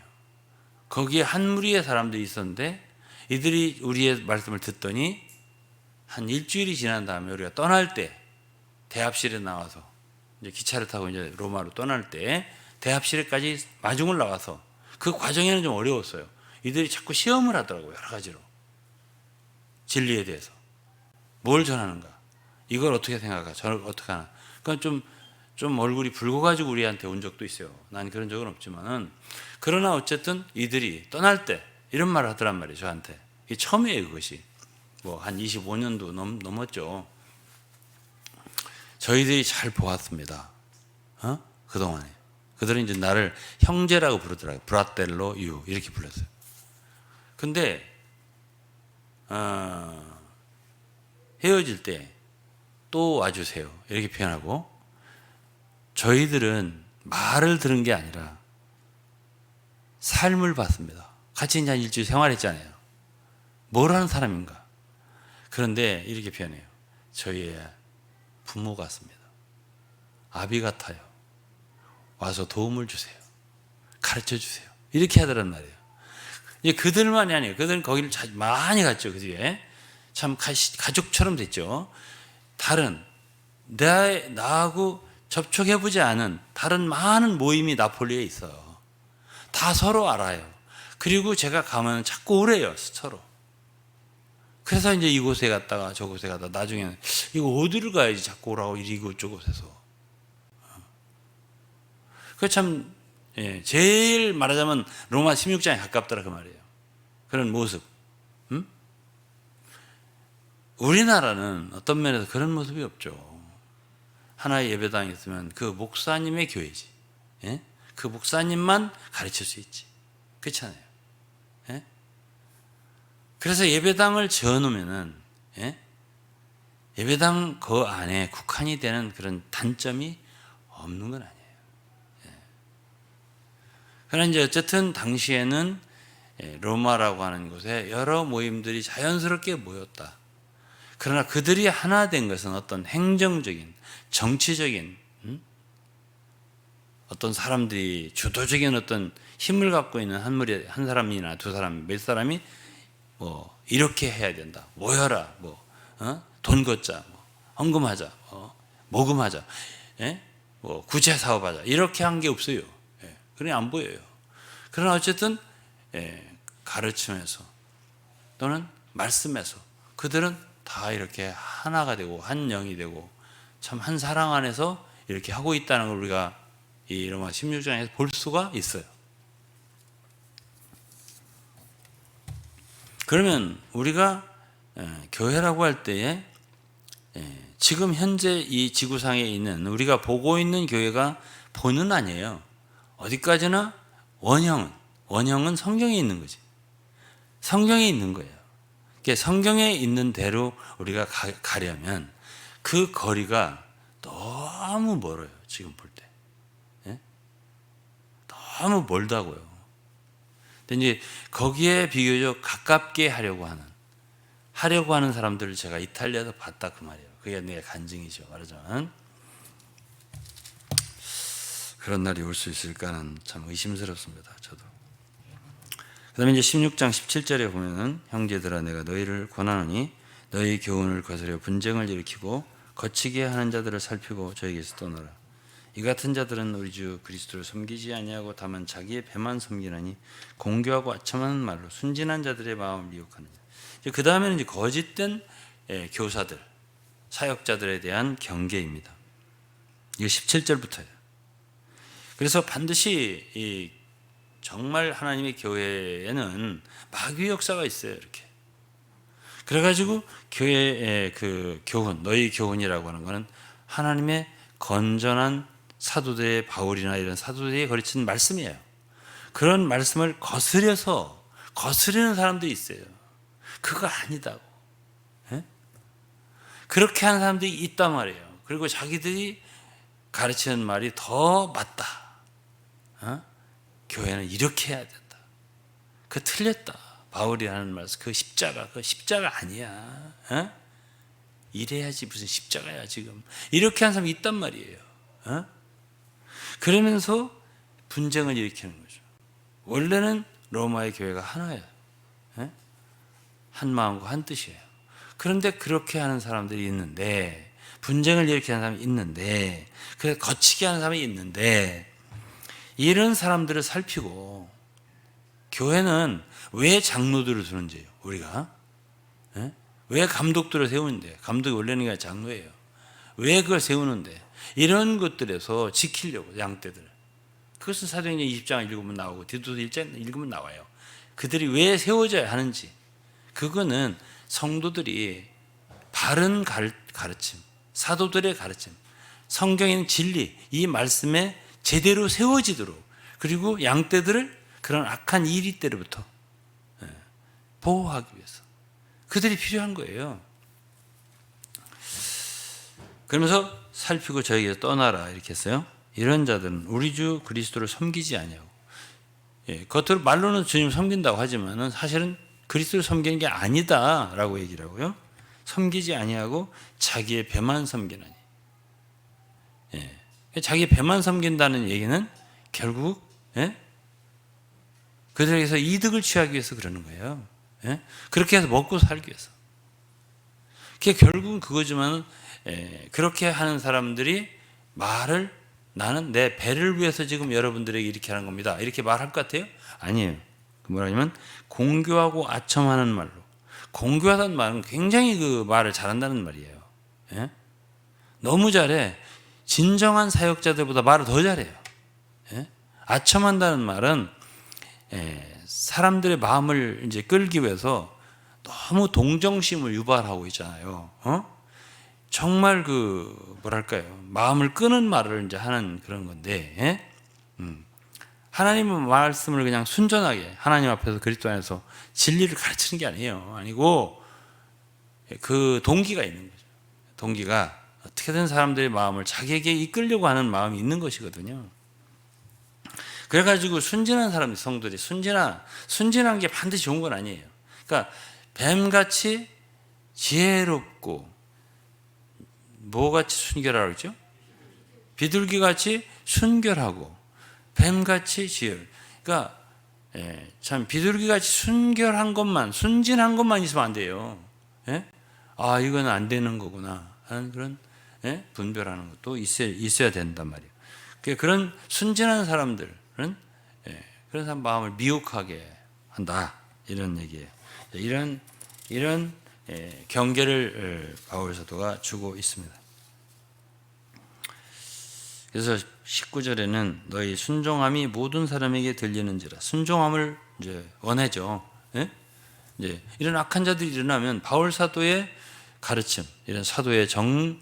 [SPEAKER 1] 거기에 한 무리의 사람들이 있었는데 이들이 우리의 말씀을 듣더니 한 일주일이 지난 다음에 우리가 떠날 때 대합실에 나와서 이제 기차를 타고 이제 로마로 떠날 때 대합실에까지 마중을 나와서 그 과정에는 좀 어려웠어요. 이들이 자꾸 시험을 하더라고요. 여러 가지로. 진리에 대해서. 뭘 전하는가? 이걸 어떻게 생각하나? 저를 어떻게 하나? 그러니까 좀 얼굴이 붉어가지고 우리한테 온 적도 있어요. 난 그런 적은 없지만은. 그러나 어쨌든 이들이 떠날 때 이런 말을 하더란 말이에요. 저한테. 이게 처음이에요. 그것이. 뭐 한 25년도 넘었죠. 저희들이 잘 보았습니다. 그동안에. 그들은 이제 나를 형제라고 부르더라고요. 브라텔로 유 이렇게 불렀어요. 근데 헤어질 때 또 와주세요. 이렇게 표현하고 저희들은 말을 들은 게 아니라 삶을 봤습니다. 같이 이제 한 일주일 생활했잖아요. 뭘 하는 사람인가? 그런데 이렇게 표현해요. 저희의 부모 같습니다. 아비 같아요. 와서 도움을 주세요. 가르쳐 주세요. 이렇게 하더란 말이에요. 이제 그들만이 아니에요. 그들은 거기를 많이 갔죠. 그 뒤에. 참 가족처럼 됐죠. 다른, 나하고 접촉해보지 않은 다른 많은 모임이 나폴리에 있어요. 다 서로 알아요. 그리고 제가 가면 자꾸 오래요. 서로. 그래서 이제 이곳에 갔다가 저곳에 갔다가 나중에는 이거 어디를 가야지 자꾸 오라고 이곳저곳에서. 그 참 제일 말하자면 로마 16장에 가깝더라 그 말이에요. 그런 모습. 우리나라는 어떤 면에서 그런 모습이 없죠. 하나의 예배당이 있으면 그 목사님의 교회지. 예? 그 목사님만 가르칠 수 있지. 그렇잖아요. 예? 그래서 예배당을 지어놓으면은 예배당 그 안에 국한이 되는 그런 단점이 없는 건 아니에요. 예. 그러나 이제 어쨌든 당시에는 로마라고 하는 곳에 여러 모임들이 자연스럽게 모였다. 그러나 그들이 하나 된 것은 어떤 행정적인, 정치적인 어떤 사람들이 주도적인 어떤 힘을 갖고 있는 한 사람이나 두 사람, 몇 사람이 뭐 이렇게 해야 된다. 모여라. 돈 걷자. 헌금하자. 모금하자. 예? 뭐 구제 사업하자. 이렇게 한 게 없어요. 예. 그냥 안 보여요. 그러나 어쨌든 가르침에서 또는 말씀에서 그들은 다 이렇게 하나가 되고 한 영이 되고 참 한 사랑 안에서 이렇게 하고 있다는 걸 우리가 이 로마 16장에서 볼 수가 있어요. 그러면 우리가 교회라고 할 때에 지금 현재 이 지구상에 있는 우리가 보고 있는 교회가 본은 아니에요. 어디까지나 원형은 성경에 있는 거지. 성경에 있는 거예요. 성경에 있는 대로 우리가 가려면 그 거리가 너무 멀어요. 지금 볼 때. 예? 너무 멀다고요. 근데 이제 거기에 비교적 가깝게 하려고 하는 사람들을 제가 이탈리아에서 봤다 그 말이에요. 그게 내 간증이죠. 말하자면 그런 날이 올 수 있을까는 참 의심스럽습니다. 저도. 그 다음에 이제 16장 17절에 보면은 형제들아 내가 너희를 권하노니 너희 교훈을 거스려 분쟁을 일으키고 거치게 하는 자들을 살피고 저에게서 떠나라. 이 같은 자들은 우리 주 그리스도를 섬기지 아니하고 다만 자기의 배만 섬기나니 공교하고 아첨하는 말로 순진한 자들의 마음을 미혹하느냐. 그 다음에는 이제 거짓된 교사들, 사역자들에 대한 경계입니다. 이게 17절부터예요. 그래서 반드시 정말 하나님의 교회에는 마귀의 역사가 있어요. 이렇게. 그래가지고 교회의 그 교훈, 너희 교훈이라고 하는 것은 하나님의 건전한 사도들의 바울이나 이런 사도들이 가르치는 말씀이에요. 그런 말씀을 거스르는 사람들이 있어요. 그거 아니다고. 예? 그렇게 하는 사람들이 있단 말이에요. 그리고 자기들이 가르치는 말이 더 맞다. 교회는 이렇게 해야 된다. 그거 틀렸다. 바울이 하는 말씀, 그 십자가 아니야. 이래야지 무슨 십자가야 지금. 이렇게 하는 사람이 있단 말이에요. 그러면서 분쟁을 일으키는 거죠. 원래는 로마의 교회가 하나예요. 한 마음과 한 뜻이에요. 그런데 그렇게 하는 사람들이 있는데, 분쟁을 일으키는 사람이 있는데, 그래서 거치게 하는 사람이 있는데, 이런 사람들을 살피고 교회는 왜 장로들을 두는지요. 우리가 왜 감독들을 세우는데, 감독이 원래는 장로예요. 왜 그걸 세우는데, 이런 것들에서 지키려고 양떼들. 그것은 사도행전 20장 읽으면 나오고 디도서 1장 읽으면 나와요. 그들이 왜 세워져야 하는지. 그거는 성도들이 바른 가르침, 사도들의 가르침, 성경에는 진리, 이 말씀에 제대로 세워지도록, 그리고 양떼들을 그런 악한 이리 때로부터 보호하기 위해서 그들이 필요한 거예요. 그러면서 살피고 저에게 떠나라 이렇게 했어요. 이런 자들은 우리 주 그리스도를 섬기지 아니하고, 겉으로 말로는 주님 섬긴다고 하지만은 사실은 그리스도를 섬기는 게 아니다라고 얘기를 하고요. 섬기지 아니하고 자기의 배만 섬기나니. 자기 배만 섬긴다는 얘기는 결국 그들에게서 이득을 취하기 위해서 그러는 거예요. 그렇게 해서 먹고 살기 위해서. 그게 결국은 그거지만, 그렇게 하는 사람들이 말을 나는 내 배를 위해서 지금 여러분들에게 이렇게 하는 겁니다. 이렇게 말할 것 같아요? 아니에요. 뭐라냐면 공교하고 아첨하는 말로. 공교하다는 말은 굉장히 그 말을 잘한다는 말이에요. 너무 잘해. 진정한 사역자들보다 말을 더 잘해요. 아첨한다는 말은 사람들의 마음을 이제 끌기 위해서 너무 동정심을 유발하고 있잖아요. 정말 뭐랄까요, 마음을 끄는 말을 이제 하는 그런 건데, 하나님의 말씀을 그냥 순전하게 하나님 앞에서 그리스도 안에서 진리를 가르치는 게 아니고 그 동기가 있는 거죠. 동기가 어떻게든 사람들의 마음을 자기에게 이끌려고 하는 마음이 있는 것이거든요. 그래가지고 순진한 사람들, 성도들이 순진한 게 반드시 좋은 건 아니에요. 그러니까 뱀같이 지혜롭고, 뭐같이 순결하라고 했죠? 비둘기같이 순결하고 뱀같이 지혜로워. 그러니까 참 비둘기같이 순결한 것만, 순진한 것만 있으면 안 돼요. 아, 이건 안 되는 거구나 하는 그런 분별하는 것도 있어야 된단 말이에요. 그런 순진한 사람들은 그런 사람 마음을 미혹하게 한다, 이런 얘기예요. 이런 경계를 바울 사도가 주고 있습니다. 그래서 19절에는 너희 순종함이 모든 사람에게 들리는지라. 순종함을 이제 원하죠. 이제 이런 악한 자들이 일어나면 바울 사도의 가르침, 이런 사도의 참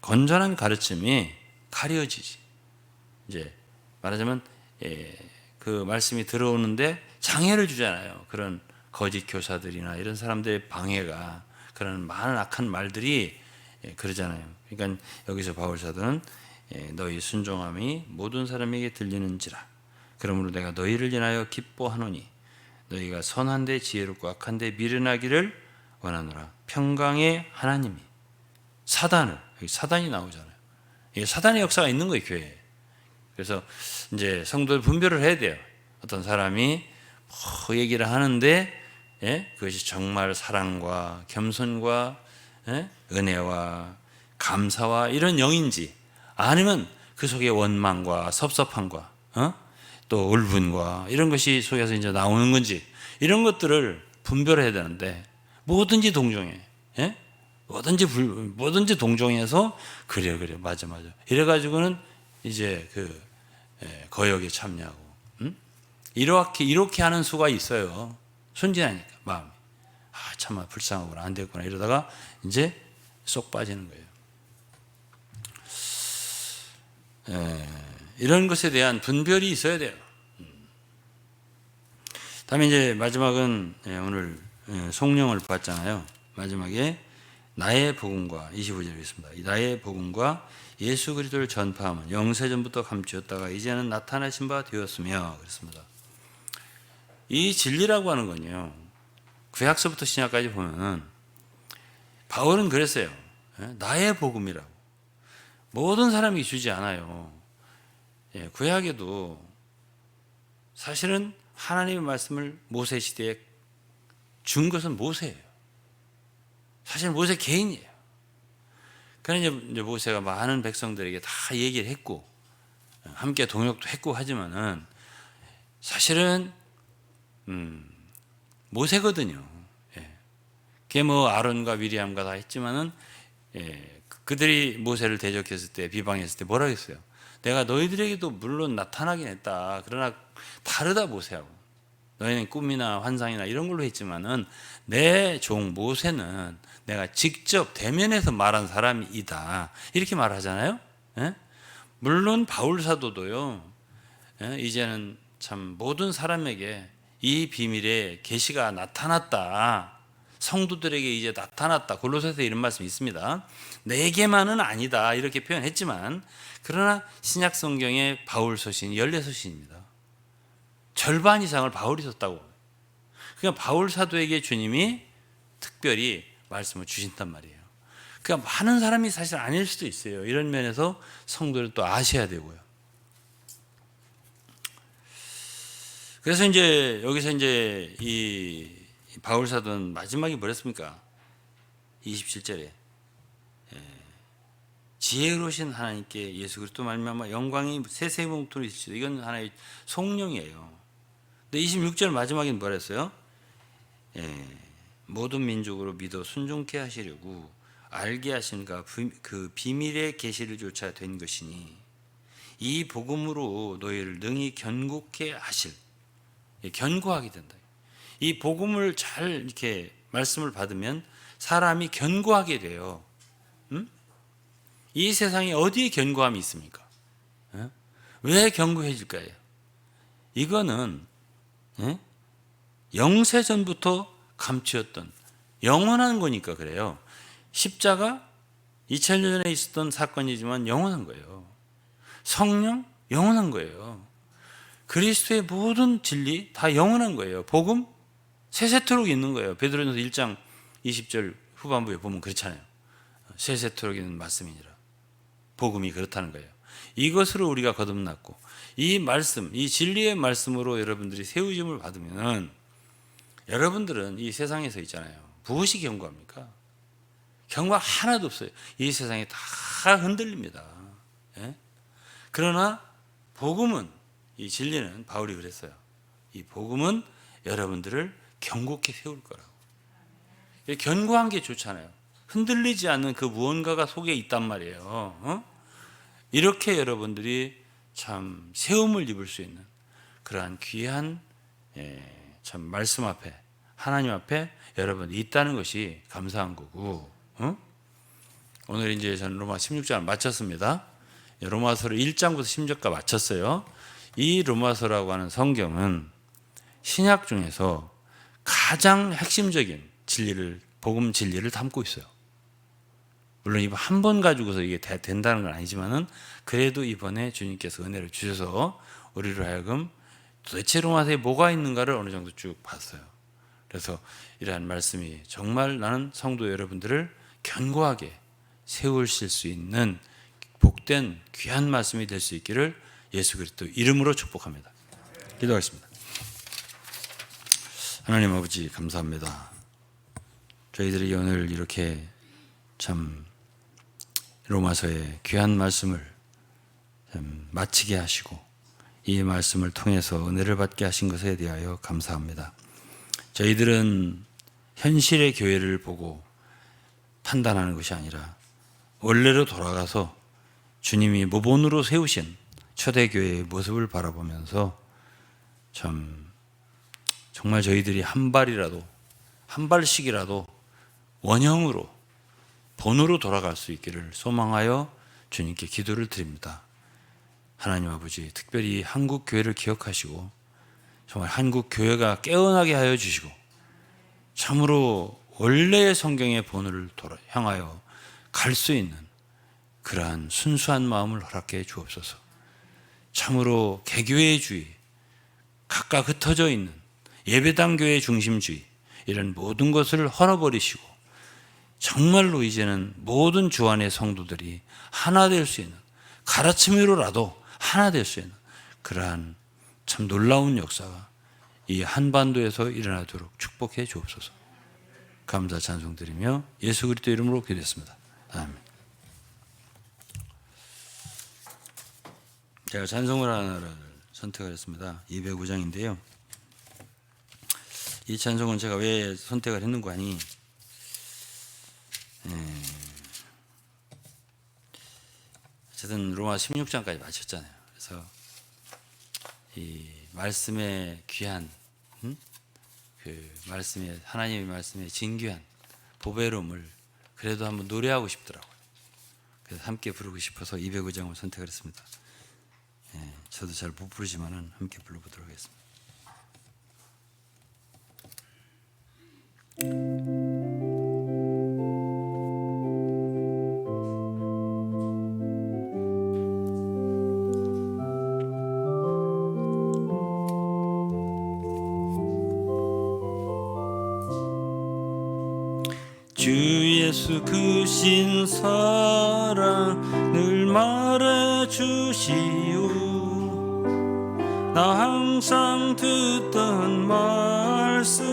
[SPEAKER 1] 건전한 가르침이 가려지지. 이제 말하자면 그 말씀이 들어오는데 장애를 주잖아요. 그런 거짓 교사들이나 이런 사람들의 방해가, 그런 많은 악한 말들이 그러잖아요. 그러니까 여기서 바울 사도는 너희 순종함이 모든 사람에게 들리는지라. 그러므로 내가 너희를 인하여 기뻐하노니 너희가 선한데 지혜롭고 악한데 미련하기를 원하노라. 평강의 하나님이 사단을, 여기 사단이 나오잖아요. 이게 사단의 역사가 있는 거예요, 교회에. 그래서 이제 성도들 분별을 해야 돼요. 어떤 사람이 얘기를 하는데 그것이 정말 사랑과 겸손과 은혜와 감사와 이런 영인지, 아니면 그 속에 원망과 섭섭함과 또 울분과 이런 것이 속에서 이제 나오는 건지 이런 것들을 분별해야 되는데 뭐든지 동정해. 예? 뭐든지 동정해서 그래 맞아 이래가지고는 이제 거역에 참여하고 이렇게 하는 수가 있어요. 순진하니까 마음이 참아 불쌍하구나 안 됐구나 이러다가 이제 쏙 빠지는 거예요. 이런 것에 대한 분별이 있어야 돼요. 다음에 이제 마지막은 오늘 성령을 봤잖아요. 마지막에 나의 복음과 25절에 있습니다. 나의 복음과 예수 그리스도를 전파함은 영세전부터 감추었다가 이제는 나타나신 바 되었으며 그렇습니다. 이 진리라고 하는 건요. 구약서부터 신약까지 보면은 바울은 그랬어요. 나의 복음이라고. 모든 사람이 주지 않아요. 구약에도 사실은 하나님의 말씀을 모세 시대에 준 것은 모세예요. 사실 모세 개인이에요. 그러나 이제 모세가 많은 백성들에게 다 얘기를 했고 함께 동역도 했고 하지만은 사실은 모세거든요. 그게 뭐 아론과 미리암과 다 했지만은 그들이 모세를 대적했을 때 비방했을 때 뭐라 했어요? 내가 너희들에게도 물론 나타나긴 했다. 그러나 다르다 모세하고. 너희는 꿈이나 환상이나 이런 걸로 했지만은 내 종 모세는 내가 직접 대면해서 말한 사람이다. 이렇게 말하잖아요. 물론 바울 사도도요. 이제는 참 모든 사람에게 이 비밀의 계시가 나타났다. 성도들에게 이제 나타났다. 골로새서 이런 말씀이 있습니다. 내게만은 아니다. 이렇게 표현했지만 그러나 신약 성경의 바울 서신이 14서신입니다. 절반 이상을 바울이 썼다고. 그러니까 바울 사도에게 주님이 특별히 말씀을 주신단 말이에요. 그러니까 많은 사람이 사실 아닐 수도 있어요. 이런 면에서 성도를 또 아셔야 되고요. 그래서 이제 여기서 이제 이 바울 사도는 마지막에 뭐랬습니까? 27절에 지혜로우신 하나님께 예수 그리스도 말미암아 영광이 세세봉토로 있으시다. 이건 하나의 성령이에요. 근데 26절 마지막에는 뭐라 했어요? 모든 민족으로 믿어 순종케 하시려고 알게 하신가 그 비밀의 계시를 조차 된 것이니 이 복음으로 너희를 능히 견고케 하실. 견고하게 된다. 이 복음을 잘 이렇게 말씀을 받으면 사람이 견고하게 돼요. 이 세상에 어디에 견고함이 있습니까? 왜 견고해질까요? 이거는 영세전부터 감추었던 영원한 거니까 그래요. 십자가 2000년 전에 있었던 사건이지만 영원한 거예요. 성령 영원한 거예요. 그리스도의 모든 진리 다 영원한 거예요. 복음 세세토록 있는 거예요. 베드로전서 1장 20절 후반부에 보면 그렇잖아요. 세세토록 있는 말씀이니라. 복음이 그렇다는 거예요. 이것으로 우리가 거듭났고 이 말씀, 이 진리의 말씀으로 여러분들이 세우심을 받으면 여러분들은 이 세상에서 있잖아요. 무엇이 견고합니까? 견고 하나도 없어요. 이 세상에 다 흔들립니다. 그러나 복음은 이 진리는 바울이 그랬어요. 이 복음은 여러분들을 견고케 세울 거라고. 견고한 게 좋잖아요. 흔들리지 않는 그 무언가가 속에 있단 말이에요. 이렇게 여러분들이 참 세움을 입을 수 있는 그러한 귀한 참 말씀 앞에 하나님 앞에 여러분이 있다는 것이 감사한 거고. 오늘 이제 저는 로마 16장을 마쳤습니다. 로마서를 1장부터 10절까지 마쳤어요. 이 로마서라고 하는 성경은 신약 중에서 가장 핵심적인 진리를 복음 진리를 담고 있어요. 물론 이번 한 번 가지고서 이게 된다는 건 아니지만은 그래도 이번에 주님께서 은혜를 주셔서 우리를 하여금 도대체 로마서에 뭐가 있는가를 어느 정도 쭉 봤어요. 그래서 이러한 말씀이 정말 나는 성도 여러분들을 견고하게 세우실 수 있는 복된 귀한 말씀이 될 수 있기를 예수 그리스도 이름으로 축복합니다. 기도하겠습니다. 하나님 아버지 감사합니다. 저희들이 오늘 이렇게 참 로마서의 귀한 말씀을 마치게 하시고 이 말씀을 통해서 은혜를 받게 하신 것에 대하여 감사합니다. 저희들은 현실의 교회를 보고 판단하는 것이 아니라 원래로 돌아가서 주님이 모본으로 세우신 초대교회의 모습을 바라보면서 정말 저희들이 한 발씩이라도 원형으로 본으로 돌아갈 수 있기를 소망하여 주님께 기도를 드립니다. 하나님 아버지, 특별히 한국 교회를 기억하시고 정말 한국 교회가 깨어나게 하여 주시고 참으로 원래의 성경의 본을 향하여 갈 수 있는 그러한 순수한 마음을 허락해 주옵소서. 참으로 개교회주의, 각각 흩어져 있는 예배당 교회 중심주의, 이런 모든 것을 헐어버리시고 정말로 이제는 모든 주 안의 성도들이 하나 될 수 있는, 가르침으로라도 하나 될 수 있는 그러한 참 놀라운 역사가 이 한반도에서 일어나도록 축복해 주옵소서. 감사 찬송드리며 예수 그리스도 이름으로 기도했습니다. 아멘. 제가 찬송을 하나를 선택을 했습니다. 205장인데요. 이 찬송은 제가 왜 선택을 했는가 하니 어쨌든 로마 16장까지 마쳤잖아요. 그래서 이 말씀의 귀한 그 말씀의 하나님의 말씀의 진귀한 보배로움을 그래도 한번 노래하고 싶더라고요. 그래서 함께 부르고 싶어서 205장을 선택을 했습니다. 저도 잘 못 부르지만은 함께 불러보도록 하겠습니다. 주 예수 크신 사랑을 말해 주시오. 나 항상 듣던 말씀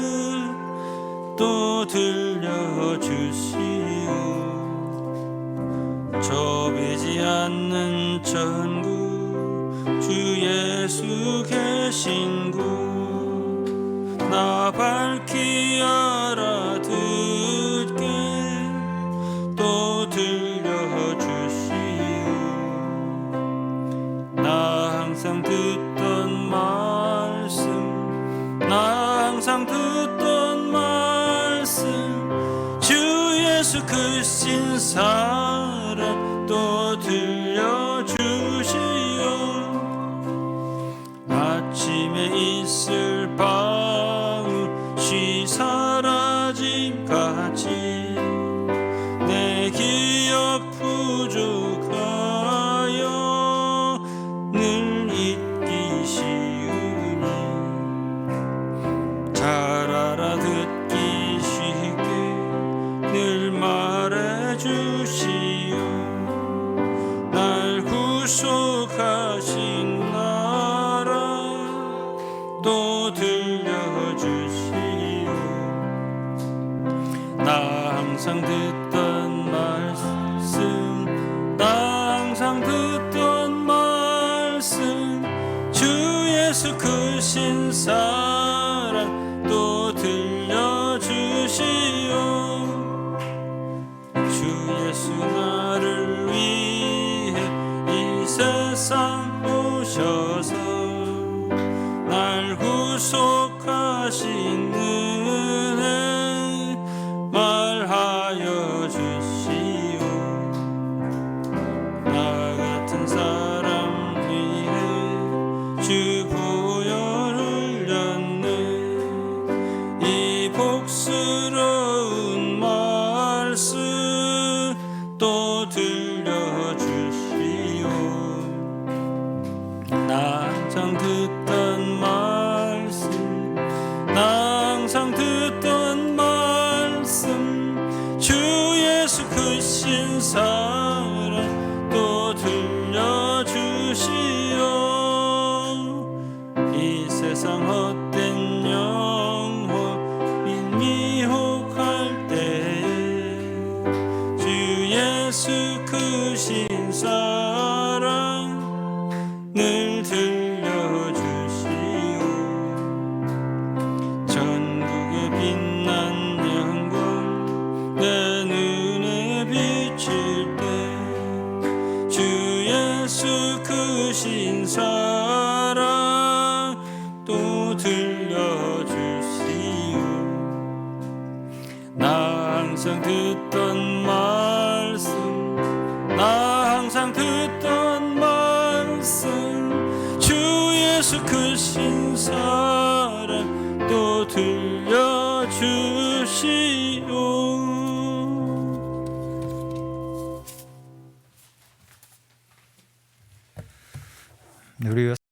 [SPEAKER 1] 또 들려주시오. 좁히지 않는 천국 주 예수 계신 곳 나 밝히 알아듣게 또 들려주시오. 나 항상 듣던 말씀, 나 항상 듣던 말씀, 주 예수 크신 사랑 또 들려주시오. 아침에 있을 밤시 사라짐같이 내 기억 부족하여 늘 잊기 쉬우니 잘 알아듣기 쉽게 늘 말해주시오. 날 구속하신 나라 또 들려주시오. 나 항상 듣던 말씀, 나 항상 듣던 말씀, 주 예수 크신 사랑 또 들려주시오. 주 예수 나를 위해 이 세상 오셔서 날 구속하신 은혜 말하여 주시오. 나 같은 사람 위해 주 보혈 흘렸네. 이 복스러운 말씀 또 들려주시오. 나 항상 듣던 말씀, 나 항상 듣던 말씀, 주 예수 크신 사랑 또 들려주시오. 이 세상 헛된 영혼 미혹할 때에 주 예수 크신 사랑
[SPEAKER 2] 주신 사랑 또 들려주시오. 나 항상 듣던 말씀, 나 항상 듣던 말씀, 주 예수 크신 사랑 또 들려주시오.
[SPEAKER 3] 우리